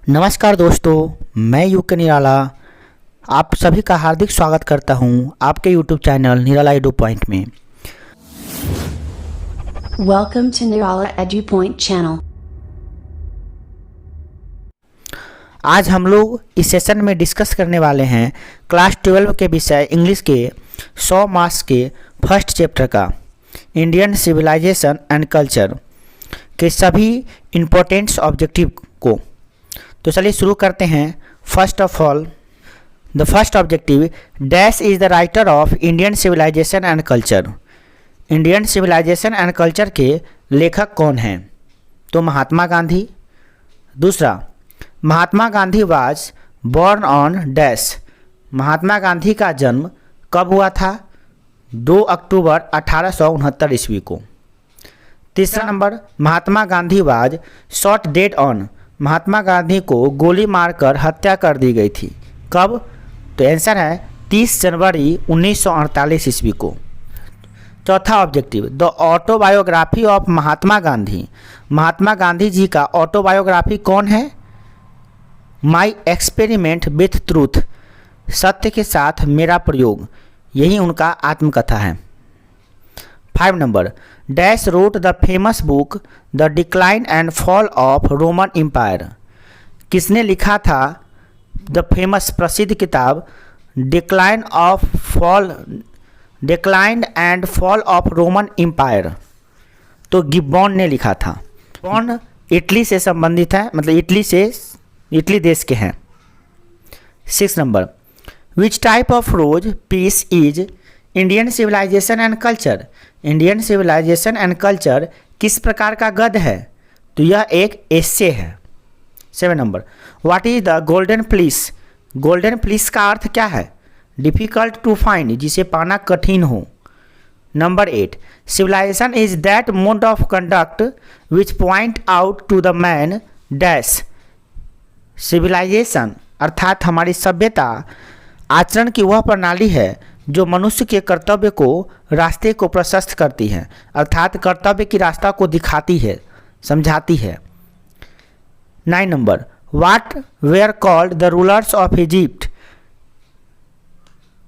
नमस्कार दोस्तों, मैं यूके निराला आप सभी का हार्दिक स्वागत करता हूं आपके यूट्यूब चैनल निराला एडू पॉइंट में। Welcome to Nirala Edu Point channel. आज हम लोग इस सेशन में डिस्कस करने वाले हैं क्लास 12 के विषय इंग्लिश के 100 मार्क्स के फर्स्ट चैप्टर का इंडियन सिविलाइजेशन एंड कल्चर के सभी इम्पोर्टेंट्स ऑब्जेक्टिव को। तो चलिए शुरू करते हैं। First of all, the first objective, dash is the writer of Indian civilisation and culture. Indian civilisation and culture के लेखक कौन हैं? तो महात्मा गांधी। दूसरा, Mahatma Gandhi was born on dash. Mahatma Gandhi का जन्म कब हुआ था? 2 अक्टूबर 1869 ईस्वी को। तीसरा number, Mahatma Gandhi was shot dead on. Mahatma Gandhi को गोली मारकर हत्या कर दी गई थी। कब? तो आंसर है 30 जनवरी 1948 ईस्वी को। चौथा objective, the autobiography of Mahatma Gandhi. महात्मा गांधी जी का ऑटोबायोग्राफी कौन है? My experiment with truth. सत्य के साथ मेरा प्रयोग, यही उनका आत्मकथा है। 5 number, dash wrote the famous book the decline and fall of Roman Empire. किसने लिखा था द फेमस प्रसिद्ध किताब decline and fall of Roman Empire? तो गिब्बॉन ने लिखा था। गिब्बॉन इटली से संबंधित है, मतलब इटली देश के हैं। 6 number, which type of rose piece is Indian civilisation and culture. Indian civilisation and culture किस प्रकार का गद्य है? तो यह एक एस्से है। 7 number, what is the golden please. Golden please का अर्थ क्या है? डिफिकल्ट टू फाइंड, जिसे पाना कठिन हो। Number 8, civilisation is that mode of conduct which point out to the man dash. Civilisation अर्थात हमारी सभ्यता आचरण की वह प्रणाली है जो मनुष्य के कर्तव्य को रास्ते को प्रशस्त करती है, अर्थात कर्तव्य की रास्ता को दिखाती है, समझाती है। 9 number, what where called the rulers of Egypt.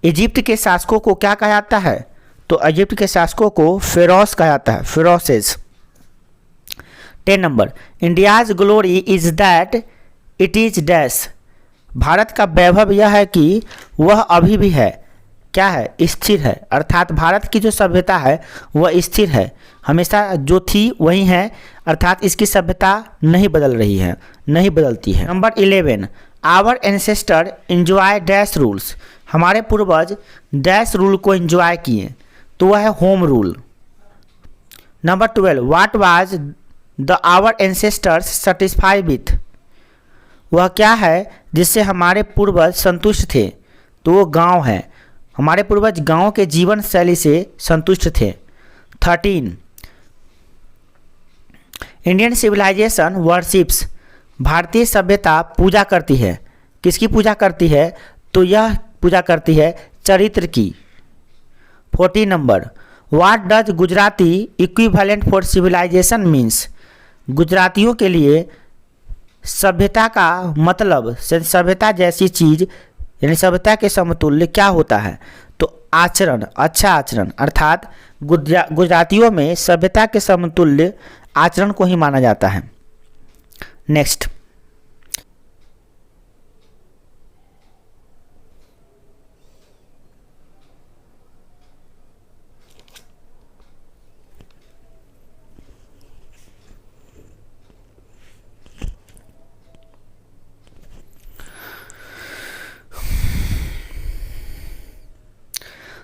Egypt के शासकों को क्या कहा जाता है? तो इजिप्ट के शासकों को फेरोस कहा जाता है, फेरोसेस। 10 number, India's glory is that it is dash. Bharat का वैभव यह है कि वह अभी भी है, क्या है? स्थिर है, अर्थात भारत की जो सभ्यता है वह स्थिर है, हमेशा जो थी वही है, अर्थात इसकी सभ्यता नहीं बदल रही है, नहीं बदलती है। Number 11, our ancestor enjoy dash rules. हमारे पूर्वज डैश रूल को एंजॉय किए, तो वह है home rule. Number 12, what was the our ancestors satisfy with. वह क्या है जिससे हमारे पूर्वज संतुष्ट थे? तो वो गांव है, हमारे पूर्वज गांव के जीवन शैली से संतुष्ट थे। 13, इंडियन सिविलाइजेशन वर्शिप्स। भारतीय सभ्यता पूजा करती है, किसकी पूजा करती है? तो यह पूजा करती है चरित्र की। 14 number, what does Gujarati equivalent for civilization means. गुजरातियों के लिए सभ्यता का मतलब, सभ्यता जैसी चीज यानी सभ्यता के समतुल्य क्या होता है? तो आचरण, अच्छा आचरण, अर्थात गुजरातियों में सभ्यता के समतुल्य आचरण को ही माना जाता है। नेक्स्ट,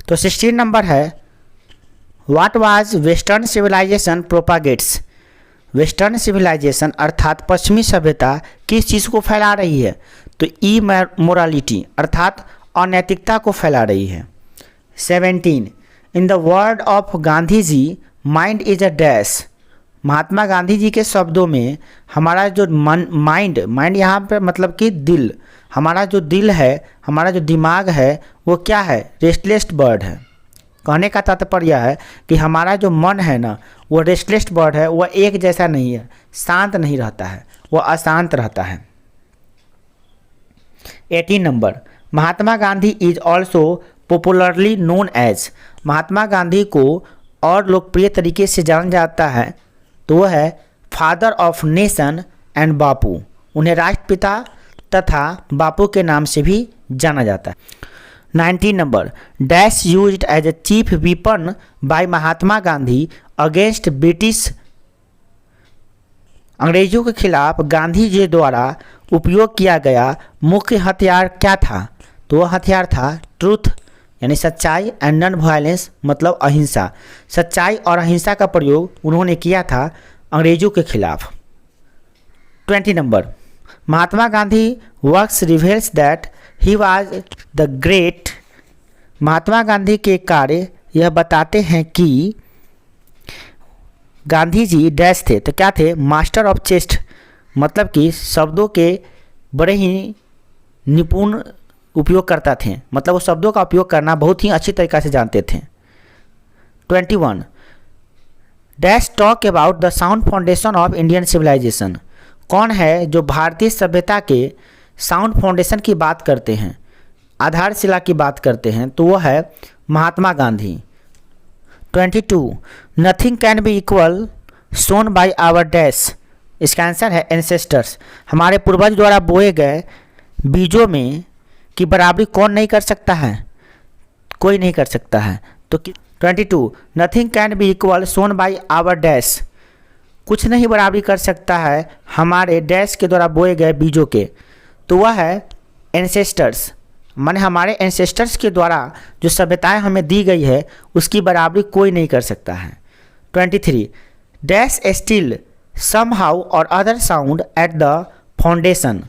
तो 16 नंबर है, what was western civilization propagates. Western civilization अर्थात पश्चिमी सभ्यता किस चीज़ को फैला रही है? तो ई मोरालिटी अर्थात अनैतिकता को फैला रही है। 17, in the word of Gandhi ji mind is a dash. Mahatma Gandhi ji के शब्दों में हमारा जो माइंड यहाँ पर मतलब कि दिल, हमारा जो दिल है, हमारा जो दिमाग है वो क्या है? रेस्टलेस बर्ड है। कहने का तात्पर्य है कि हमारा जो मन है ना वो रेस्टलेस बर्ड है, वह एक जैसा नहीं है, शांत नहीं रहता है, वह अशांत रहता है। 18 number, Mahatma Gandhi is also popularly known as, Mahatma Gandhi को और लोकप्रिय तरीके से जाना जाता है तो वह है फादर ऑफ नेशन एंड बापू, उन्हें राष्ट्रपिता तथा बापू के नाम से भी जाना जाता है। 19 number, dash used as a chief weapon by Mahatma Gandhi against British, अंग्रेजों के खिलाफ गांधी जी द्वारा उपयोग किया गया मुख्य हथियार क्या था? तो वह हथियार था ट्रूथ यानी सच्चाई एंड नॉन वायलेंस मतलब अहिंसा, सच्चाई और अहिंसा का प्रयोग उन्होंने किया था अंग्रेजों के खिलाफ। 20 number, Mahatma Gandhi works reveals that he was the great, Mahatma Gandhi के कार्य यह बताते हैं कि गांधी जी डैश थे, तो क्या थे? मास्टर ऑफ चेस्ट, मतलब कि शब्दों के बड़े ही निपुण उपयोग करता थे, मतलब वो शब्दों का उपयोग करना बहुत ही अच्छी तरीक़ा से जानते थे। 21 dash talk about the sound foundation of Indian civilisation, कौन है जो भारतीय सभ्यता के साउंड फाउंडेशन की बात करते हैं, आधारशिला की बात करते हैं? तो वह है Mahatma Gandhi. 22 nothing can be equal Son by our dash, इसका आंसर है एंसेस्टर्स, हमारे पूर्वज द्वारा बोए गए बीजों में की बराबरी कौन नहीं कर सकता है? कोई नहीं कर सकता है। तो 22 nothing can be equal Son by our dash, कुछ नहीं बराबरी कर सकता है हमारे डैश के द्वारा बोए गए बीजों के, तो वह है एंसेस्टर्स, माने हमारे एंसेस्टर्स के द्वारा जो सभ्यताएं हमें दी गई है उसकी बराबरी कोई नहीं कर सकता है। 23 डैश स्टिल सम हाउ और other sound at the foundation,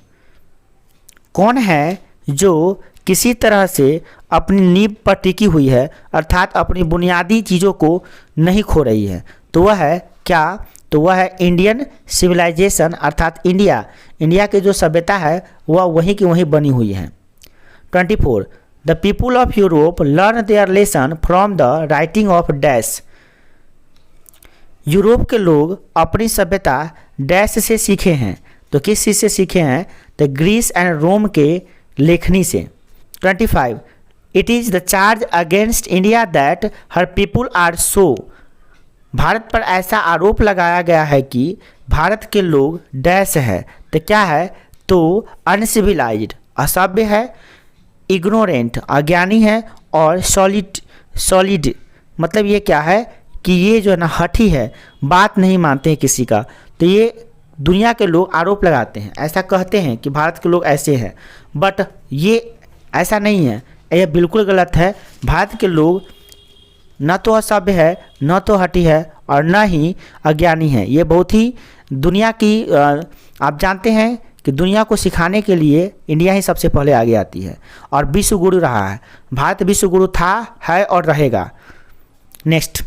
कौन है जो किसी तरह से अपनी नींव पर टिकी हुई है अर्थात अपनी बुनियादी चीज़ों को नहीं खो रही है? तो वह है क्या? तो वह है इंडियन सिविलाइजेशन अर्थात इंडिया की जो सभ्यता है वह वहीं की वहीं बनी हुई है। 24 the people of Europe learn their lesson from the writing of dash, Europe के लोग अपनी सभ्यता डैश से सीखे हैं, तो किस चीज़ से सीखे हैं? द ग्रीस एंड रोम के लेखनी से। 25 it is the charge against India that her people are so, भारत पर ऐसा आरोप लगाया गया है कि भारत के लोग डैश है, तो क्या है? तो अनसिविलाइज्ड असभ्य है, इग्नोरेंट अज्ञानी है, और सॉलिड मतलब ये क्या है कि ये जो है ना हठी है, बात नहीं मानते हैं किसी का। तो ये दुनिया के लोग आरोप लगाते हैं, ऐसा कहते हैं कि भारत के लोग ऐसे हैं, बट ये ऐसा नहीं है, यह बिल्कुल गलत है। भारत के लोग न तो असभ्य है, न तो हठी है, और न ही अज्ञानी है। ये बहुत ही दुनिया की आप जानते हैं कि दुनिया को सिखाने के लिए इंडिया ही सबसे पहले आगे आती है और विश्व गुरु रहा है। भारत विश्व गुरु था, है और रहेगा। Next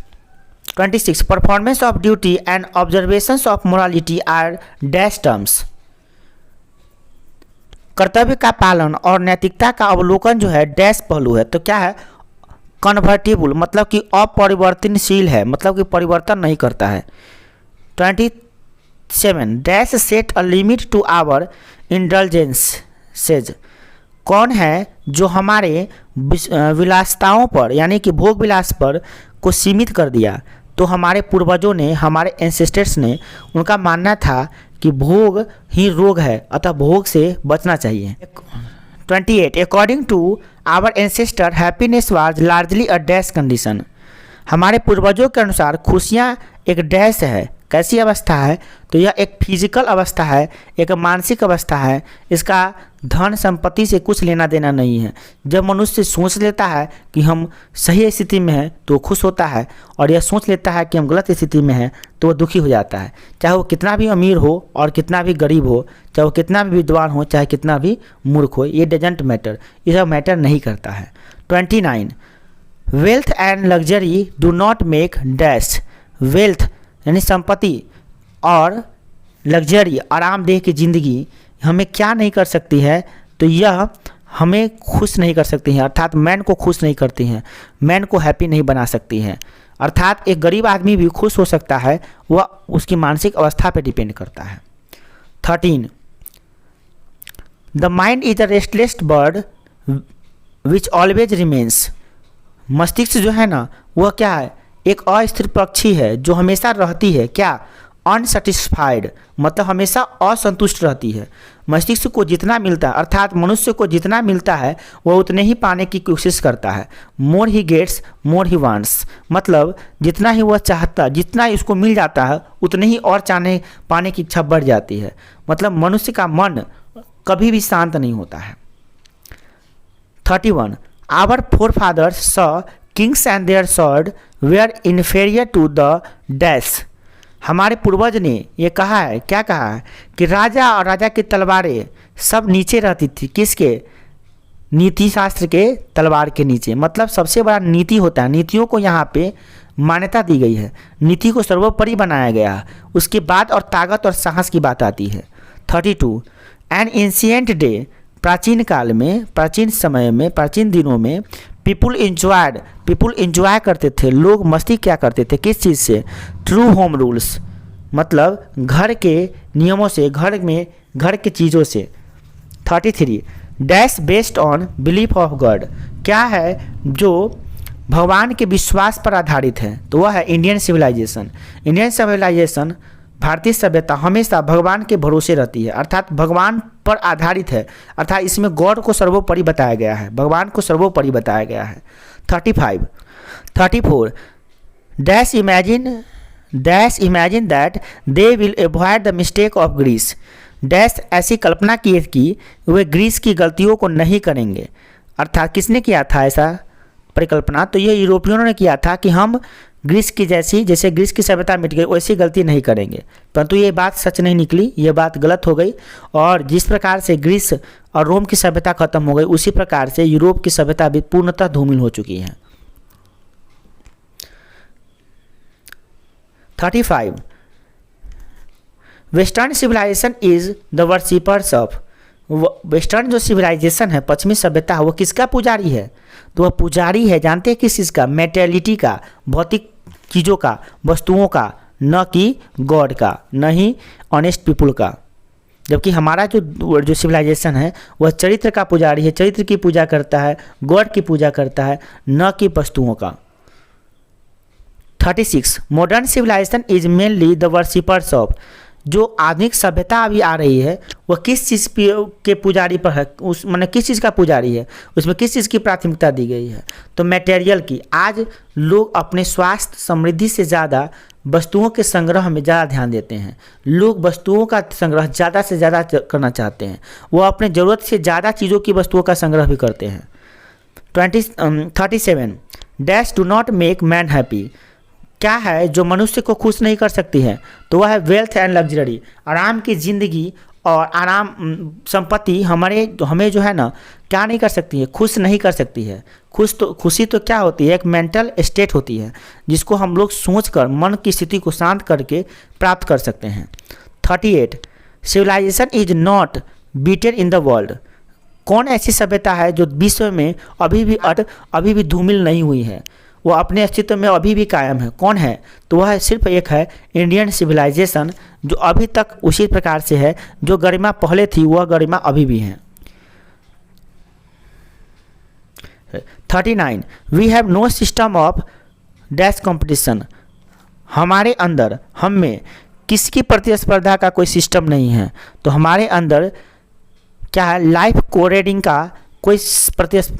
26 performance of duty and observations of morality are dash terms, कर्तव्य का पालन और नैतिकता का अवलोकन जो है डैश पहलू है, तो क्या है? कन्वर्टिबल मतलब कि अपरिवर्तनशील है, मतलब कि परिवर्तन नहीं करता है। 27 dash set a limit to our indulgences, कौन है जो हमारे विलासताओं पर यानी कि भोग विलास पर को सीमित कर दिया? तो हमारे पूर्वजों ने, हमारे एंसेस्टर्स ने, उनका मानना था कि भोग ही रोग है, अतः भोग से बचना चाहिए। 28 according to our ancestor happiness was largely a dash condition, हमारे पूर्वजों के अनुसार खुशियाँ एक डैश है, कैसी अवस्था है? तो यह एक फिजिकल अवस्था है, एक मानसिक अवस्था है, इसका धन संपत्ति से कुछ लेना देना नहीं है। जब मनुष्य सोच लेता है कि हम सही स्थिति में हैं तो खुश होता है, और यह सोच लेता है कि हम गलत स्थिति में हैं तो वह दुखी हो जाता है, चाहे वो कितना भी अमीर हो और कितना भी गरीब हो, चाहे वो कितना भी विद्वान हो, चाहे कितना भी मूर्ख हो, ये डजेंट मैटर, ये सब मैटर नहीं करता है। 29 wealth and luxury do not make dash, wealth यानी संपत्ति और लग्जरी आरामदेह की ज़िंदगी हमें क्या नहीं कर सकती है? तो यह हमें खुश नहीं कर सकती हैं, अर्थात मैन को खुश नहीं करती हैं, मैन को हैप्पी नहीं बना सकती हैं। अर्थात एक गरीब आदमी भी खुश हो सकता है, वह उसकी मानसिक अवस्था पर डिपेंड करता है। 13 the mind is the restless bird which always remains. मस्तिष्क जो है ना वह क्या है, एक अस्थिर पक्षी है जो हमेशा रहती है क्या, अनसेटिस्फाइड, मतलब हमेशा असंतुष्ट रहती है। मस्तिष्क को जितना मिलता है अर्थात मनुष्य को जितना मिलता है वह उतने ही पाने की कोशिश करता है। मोर he gets more he wants, मतलब जितना ही वह चाहता, जितना ही उसको मिल जाता है उतने ही और पाने की इच्छा बढ़ जाती है। मतलब मनुष्य का मन कभी भी शांत नहीं होता है। 31 our forefathers saw kings and their sword were inferior to the dash. हमारे पूर्वज ने ये कहा है, क्या कहा है कि राजा और राजा की तलवारें सब नीचे रहती थी, किसके, नीति शास्त्र के तलवार के नीचे। मतलब सबसे बड़ा नीति होता है, नीतियों को यहाँ पे मान्यता दी गई है, नीति को सर्वोपरि बनाया गया है। उसके बाद और ताकत और साहस की बात आती है। 32 एन एंशिएंट डे, प्राचीन काल में, प्राचीन समय में, प्राचीन दिनों में पीपुल इंजॉय करते थे, लोग मस्ती क्या करते थे, किस चीज़ से, ट्रू होम रूल्स, मतलब घर के नियमों से, घर के चीज़ों से। 33 dash based on belief of God, क्या है जो भगवान के विश्वास पर आधारित है, तो वह है इंडियन सिविलाइजेशन। इंडियन सिविलाइजेशन, भारतीय सभ्यता हमेशा भगवान के भरोसे रहती है, अर्थात भगवान पर आधारित है, अर्थात इसमें गॉड को सर्वोपरि बताया गया है, भगवान को सर्वोपरि बताया गया है। 34 dash imagine that they will avoid the mistake of Greece. Dash ऐसी कल्पना की कि वे ग्रीस की गलतियों को नहीं करेंगे। अर्थात किसने किया था ऐसा परिकल्पना, तो ये यूरोपियनों ने किया था कि हम ग्रीस की जैसे ग्रीस की सभ्यता मिट गई वैसी गलती नहीं करेंगे, परंतु ये बात सच नहीं निकली, ये बात गलत हो गई। और जिस प्रकार से ग्रीस और रोम की सभ्यता खत्म हो गई उसी प्रकार से यूरोप की सभ्यता भी पूर्णतः धूमिल हो चुकी है। 35 western civilisation is the worshipers of. Western जो सिविलाइजेशन है, पश्चिमी सभ्यता है, वो किसका पुजारी है, तो वह पुजारी है, जानते हैं किस चीज़ का, मेटेरियलिटी का, भौतिक चीज़ों का, वस्तुओं का, न कि गॉड का, न ही ऑनेस्ट पीपुल का। जबकि हमारा जो सिविलाइजेशन है वह चरित्र का पुजारी है, चरित्र की पूजा करता है, गॉड की पूजा करता है, न कि वस्तुओं का। 36 modern civilisation is mainly the worshipers of. जो आधुनिक सभ्यता अभी आ रही है वह किस चीज़ के पुजारी पर है, उस मतलब किस चीज़ का पुजारी है, उसमें किस चीज़ की प्राथमिकता दी गई है, तो मटेरियल की। आज लोग अपने स्वास्थ्य समृद्धि से ज़्यादा वस्तुओं के संग्रह में ज़्यादा ध्यान देते हैं। लोग वस्तुओं का संग्रह ज़्यादा से ज़्यादा करना चाहते हैं, वो अपने ज़रूरत से ज़्यादा चीज़ों की वस्तुओं का संग्रह भी करते हैं। 37 dash do not make man happy. क्या है जो मनुष्य को खुश नहीं कर सकती है, तो वह है वेल्थ एंड लग्जरी। आराम की ज़िंदगी और आराम संपत्ति हमें जो है ना क्या नहीं कर सकती है, खुश नहीं कर सकती है। खुशी तो क्या होती है, एक मेंटल स्टेट होती है जिसको हम लोग सोचकर मन की स्थिति को शांत करके प्राप्त कर सकते हैं। 38 civilization is not beated in the world. कौन ऐसी सभ्यता है जो विश्व में अभी भी धूमिल नहीं हुई है, वो अपने अस्तित्व में अभी भी कायम है, कौन है, तो वह सिर्फ एक है इंडियन सिविलाइजेशन, जो अभी तक उसी प्रकार से है, जो गरिमा पहले थी वह गरिमा अभी भी है। 39 we have no system of dash competition. हमारे अंदर, हम में किसकी प्रतिस्पर्धा का कोई सिस्टम नहीं है, तो हमारे अंदर क्या है, लाइफ कोरेडिंग का कोई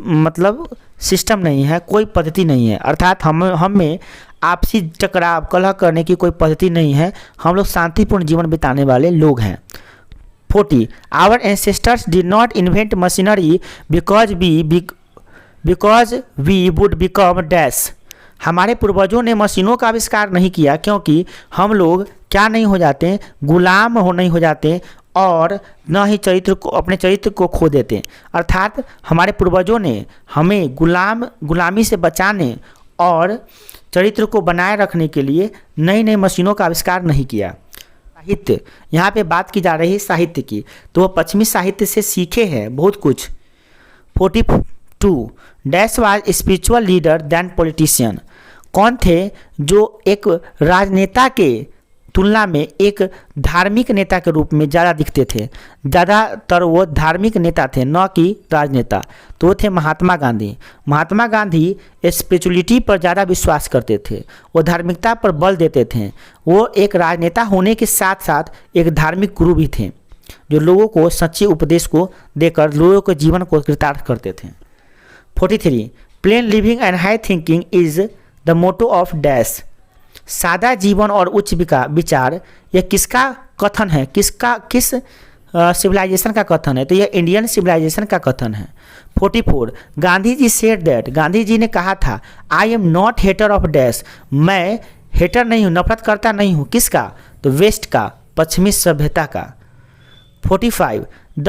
मतलब सिस्टम नहीं है, कोई पद्धति नहीं है, अर्थात हम में आपसी टकराव कलह करने की कोई पद्धति नहीं है। हम लोग शांतिपूर्ण जीवन बिताने वाले लोग हैं। 40 our ancestors did not invent machinery because we would become dash. हमारे पूर्वजों ने मशीनों का आविष्कार नहीं किया क्योंकि हम लोग क्या नहीं हो जाते, गुलाम नहीं हो जाते और न ही अपने चरित्र को खो देते। अर्थात हमारे पूर्वजों ने हमें गुलामी से बचाने और चरित्र को बनाए रखने के लिए नई नई मशीनों का आविष्कार नहीं किया। साहित्य, यहाँ पे बात की जा रही है साहित्य की, तो वह पश्चिमी साहित्य से सीखे हैं बहुत कुछ। 42 dash was spiritual leader than politician. कौन थे जो एक राजनेता के तुलना में एक धार्मिक नेता के रूप में ज़्यादा दिखते थे। ज़्यादातर वो धार्मिक नेता थे, न कि राजनेता। तो वो थे महात्मा गांधी। महात्मा गांधी स्पिरिचुअलिटी पर ज़्यादा विश्वास करते थे, वो धार्मिकता पर बल देते थे। वो एक राजनेता होने के साथ साथ एक धार्मिक गुरु भी थे, जो लोगों को सच्चे उपदेश को देकर लोगों के जीवन को कृतार्थ करते थे। 43 plain living and high thinking is the motto of dash. सादा जीवन और उच्च विचार, यह किसका कथन है? किस सिविलाइजेशन का कथन है? तो यह इंडियन सिविलाइजेशन का कथन है। 44 गांधी जी सेड दैट। गांधी जी ने कहा था I am not hater of dash. मैं हेटर नहीं हूँ, नफरत करता नहीं हूँ। किसका? तो वेस्ट का, पश्चिमी सभ्यता का। 45 the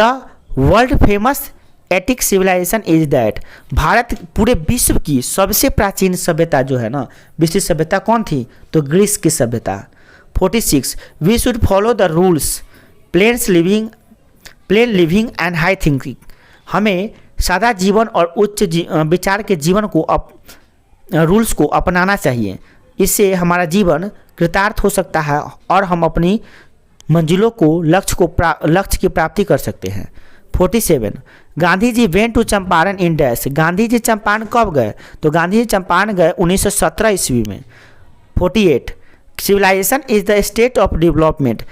world famous Attic civilisation is that. भारत पूरे विश्व की सबसे प्राचीन सभ्यता जो है ना, विश्व सभ्यता कौन थी? तो ग्रीस की सभ्यता। 46 we should follow the rules plain living and high thinking. हमें सादा जीवन और उच्च विचार के जीवन को रूल्स को अपनाना चाहिए। इससे हमारा जीवन कृतार्थ हो सकता है और हम अपनी मंजिलों को लक्ष्य की प्राप्ति कर सकते हैं। 47 Gandhi ji went to Champaran in dash. Gandhi ji Champaran कब गए? तो गांधी जी चंपारण गए 1917 ईस्वी में। 48 civilisation is the state of development.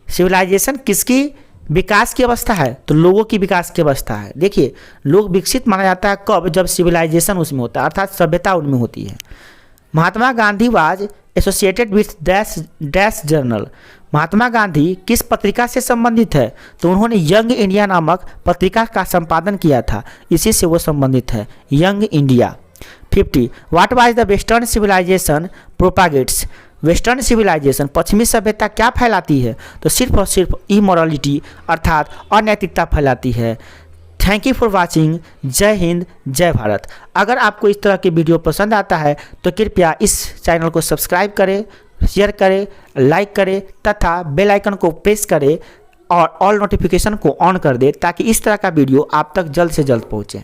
Civilisation किसकी विकास की अवस्था है? तो लोगों की विकास की अवस्था है। देखिए, लोग विकसित माना जाता है कब? जब सिविलाइजेशन उसमें होता है, अर्थात सभ्यता उनमें होती है। Mahatma Gandhi was associated with dash journal. Mahatma Gandhi किस पत्रिका से संबंधित है? तो उन्होंने यंग इंडिया नामक पत्रिका का संपादन किया था, इसी से वो संबंधित है, young India. 50 what was the western civilization propagates. Western civilization, पश्चिमी सभ्यता क्या फैलाती है? तो सिर्फ और सिर्फ इमोरलिटी अर्थात अनैतिकता फैलाती है। Thank you for watching. जय हिंद, जय भारत। अगर आपको इस तरह के वीडियो पसंद आता है तो कृपया इस चैनल को सब्सक्राइब करें, शेयर करें, लाइक करें तथा बेल आइकन को प्रेस करें और ऑल नोटिफिकेशन को ऑन कर दें ताकि इस तरह का वीडियो आप तक जल्द से जल्द पहुंचे।